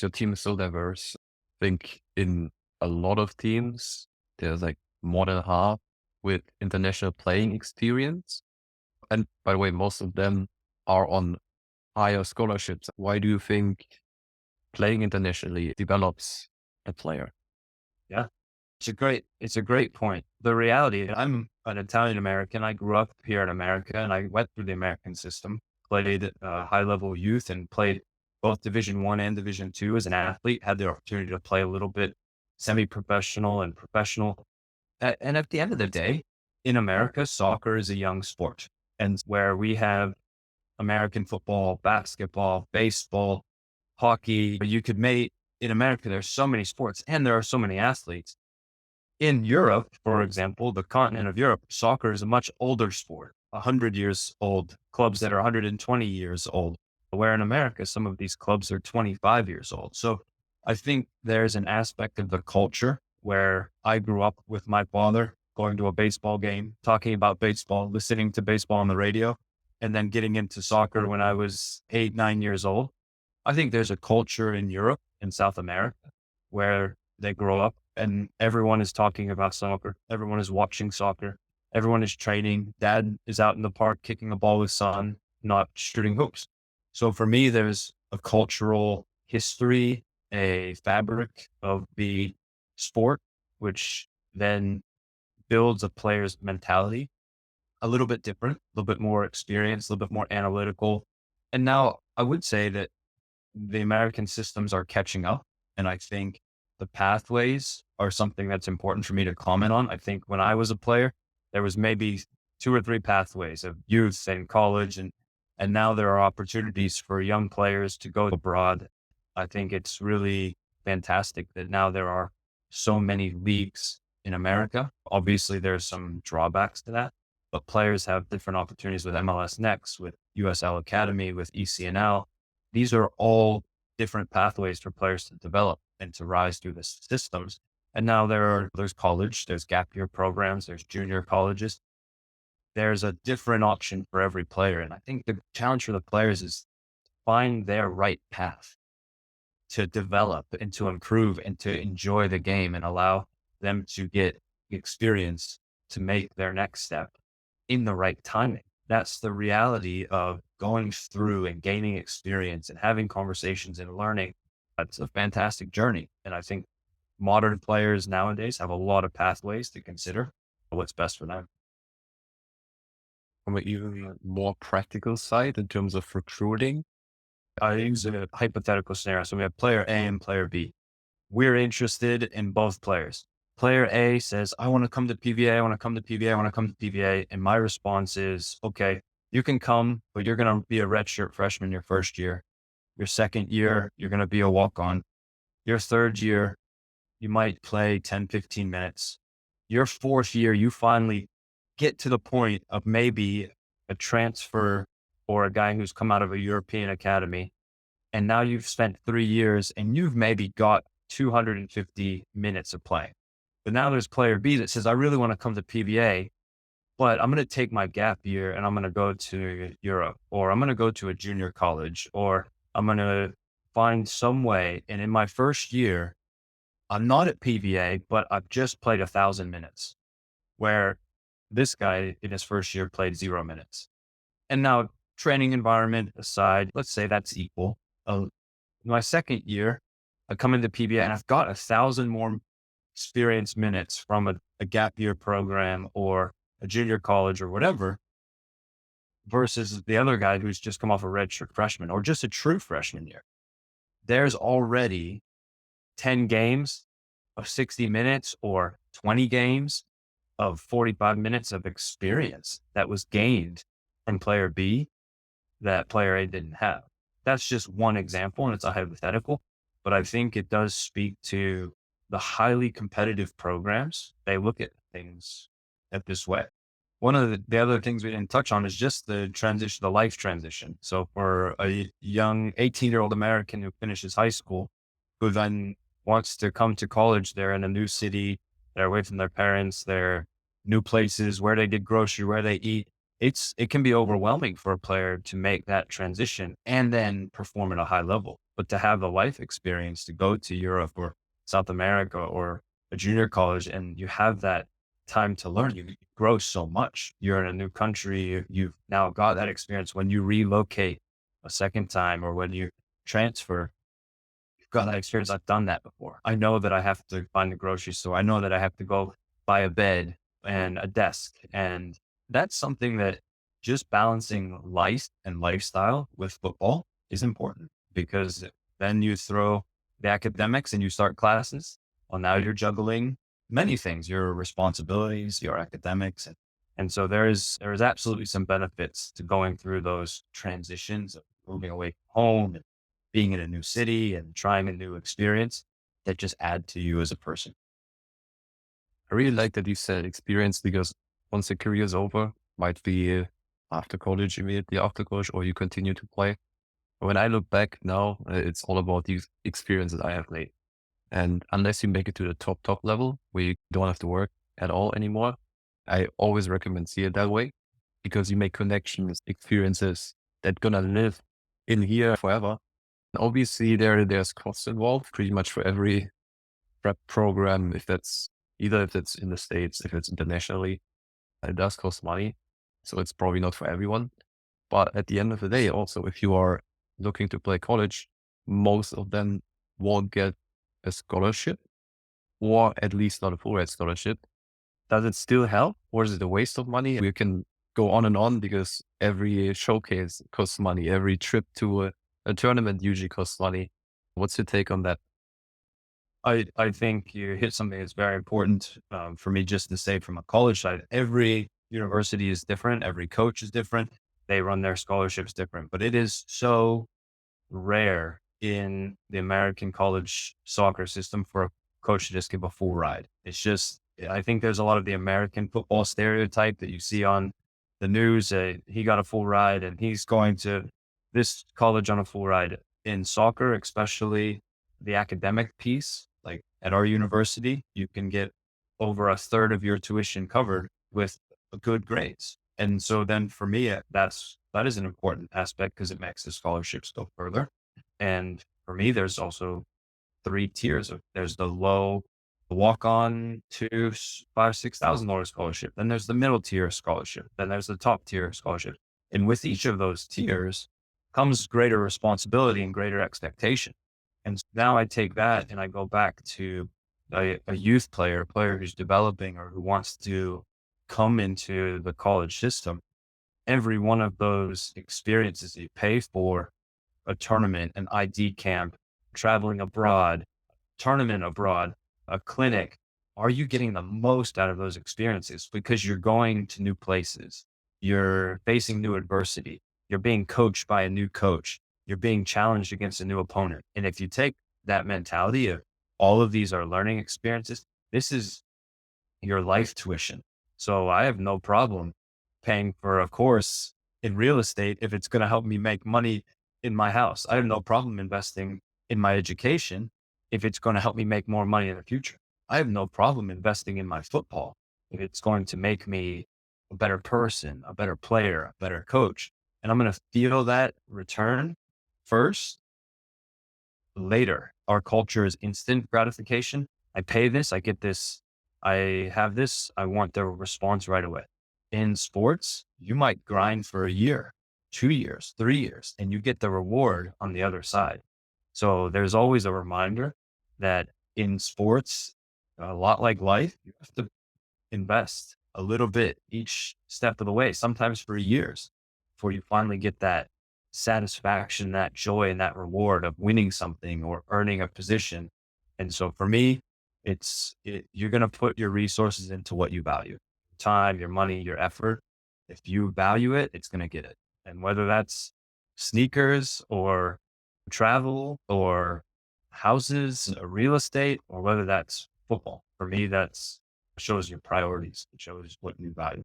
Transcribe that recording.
Your team is so diverse. I think in a lot of teams, there's like more than half with international playing experience. And by the way, most of them are on higher scholarships. Why do you think playing internationally develops a player? Yeah, it's a great point. The reality, I'm an Italian American. I grew up here in America and I went through the American system, played high level youth and played both Division 1 and Division 2 as an athlete, had the opportunity to play a little bit semi-professional and professional. And at the end of the day, in America, soccer is a young sport. And where we have American football, basketball, baseball, hockey, you could make in America, there's so many sports and there are so many athletes. In Europe, for example, the continent of Europe, soccer is a much older sport, 100 years old, clubs that are 120 years old, where in America, some of these clubs are 25 years old. So I think there's an aspect of the culture where I grew up with my father going to a baseball game, talking about baseball, listening to baseball on the radio, and then getting into soccer when I was 8, 9 years old. I think there's a culture in Europe and South America where they grow up and everyone is talking about soccer. Everyone is watching soccer. Everyone is training. Dad is out in the park kicking a ball with son, not shooting hoops. So for me, there's a cultural history, a fabric of the sport, which then builds a player's mentality a little bit different, a little bit more experienced, a little bit more analytical. And now I would say that the American systems are catching up. And I think the pathways are something that's important for me to comment on. I think when I was a player, there was maybe two or three pathways of youth and college. And now there are opportunities for young players to go abroad. I think it's really fantastic that now there are so many leagues in America. Obviously, there's some drawbacks to that, but players have different opportunities with MLS Next, with USL Academy, with ECNL. These are all different pathways for players to develop and to rise through the systems. And now there's college, there's gap year programs, there's junior colleges. There's a different option for every player. And I think the challenge for the players is find their right path to develop and to improve and to enjoy the game and allow them to get experience to make their next step in the right timing. That's the reality of going through and gaining experience and having conversations and learning. That's a fantastic journey. And I think modern players nowadays have a lot of pathways to consider what's best for them. From an even more practical side in terms of recruiting? I use a hypothetical scenario. So we have player A and player B. We're interested in both players. Player A says, I want to come to PVA. I want to come to PVA. I want to come to PVA. And my response is, okay, you can come, but you're going to be a redshirt freshman your first year. Your second year, you're going to be a walk on. Your third year, you might play 10, 15 minutes. Your fourth year, you finally get to the point of maybe a transfer or a guy who's come out of a European academy. And now you've spent 3 years and you've maybe got 250 minutes of play. But now there's player B that says, I really want to come to PVA, but I'm going to take my gap year and I'm going to go to Europe, or I'm going to go to a junior college, or I'm going to find some way. And in my first year, I'm not at PVA, but I've just played 1,000 minutes, where this guy in his first year played 0 minutes. And now training environment aside, let's say that's equal. My second year, I come into PBA and I've got 1,000 more experience minutes from a gap year program or a junior college or whatever, versus the other guy who's just come off a redshirt freshman or just a true freshman year. There's already 10 games of 60 minutes or 20 games of 45 minutes of experience that was gained from player B that player A didn't have. That's just one example and it's a hypothetical, but I think it does speak to the highly competitive programs. They look at things at this way. One of the other things we didn't touch on is just the transition, the life transition. So for a young 18-year-old American who finishes high school, who then wants to come to college, they're in a new city, they're away from their parents, they're new places, where they get grocery, where they eat. It can be overwhelming for a player to make that transition and then perform at a high level. but to have the life experience to go to Europe or South America or a junior college and you have that time to learn, you grow so much. You're in a new country. You've now got that experience. When you relocate a second time or when you transfer, you've got that experience. I've done that before. I know that I have to find a grocery store. I know that I have to go buy a bed and a desk. And that's something that just balancing life and lifestyle with football is important because then you throw the academics and you start classes. Well, now you're juggling many things, your responsibilities, your academics. And so there is absolutely some benefits to going through those transitions of moving away from home and being in a new city and trying a new experience that just add to you as a person. I really like that you said experience because once your career is over, might be after college, immediately after college, or you continue to play. When I look back now, it's all about these experiences I have made. And unless you make it to the top level where you don't have to work at all anymore, I always recommend see it that way because you make connections, experiences that gonna live in here forever. Obviously, there's costs involved pretty much for every prep program. If it's in the States, if it's internationally, it does cost money. So it's probably not for everyone. But at the end of the day, also, if you are looking to play college, most of them won't get a scholarship or at least not a full ride scholarship. Does it still help or is it a waste of money? We can go on because every showcase costs money. Every trip to a tournament usually costs money. What's your take on that? I think you hit something that's very important for me just to say from a college side. Every university is different. Every coach is different. They run their scholarships different, but it is so rare in the American college soccer system for a coach to just give a full ride. It's just, I think there's a lot of the American football stereotype that you see on the news. He got a full ride and he's going to this college on a full ride. In soccer, especially the academic piece, like at our university, you can get over a third of your tuition covered with good grades. And so then for me, that is an important aspect because it makes the scholarships go further. And for me, there's also three tiers of there's the low walk on to $5,000, $6,000 scholarship. Then there's the middle tier scholarship. Then there's the top tier scholarship. And with each of those tiers comes greater responsibility and greater expectation. And now I take that and I go back to a youth player, a player who's developing or who wants to come into the college system. Every one of those experiences you pay for a tournament, an ID camp, traveling abroad, tournament abroad, a clinic. Are you getting the most out of those experiences? Because you're going to new places, you're facing new adversity, you're being coached by a new coach, you're being challenged against a new opponent. And if you take that mentality of all of these are learning experiences, this is your life tuition. So I have no problem paying for a course in real estate if it's going to help me make money in my house. I have no problem investing in my education if it's going to help me make more money in the future. I have no problem investing in my football if it's going to make me a better person, a better player, a better coach. And I'm going to feel that return first, later. Our culture is instant gratification. I pay this, I get this, I have this, I want the response right away. In sports, you might grind for a year, 2 years, 3 years, and you get the reward on the other side. So there's always a reminder that in sports, a lot like life, you have to invest a little bit each step of the way, sometimes for years before you finally get that satisfaction, that joy, and that reward of winning something or earning a position. And so for me, you're going to put your resources into what you value, time, your money, your effort. If you value it, it's going to get it. And whether that's sneakers or travel or houses, or real estate, or whether that's football, for me, that's shows your priorities. It shows what you value.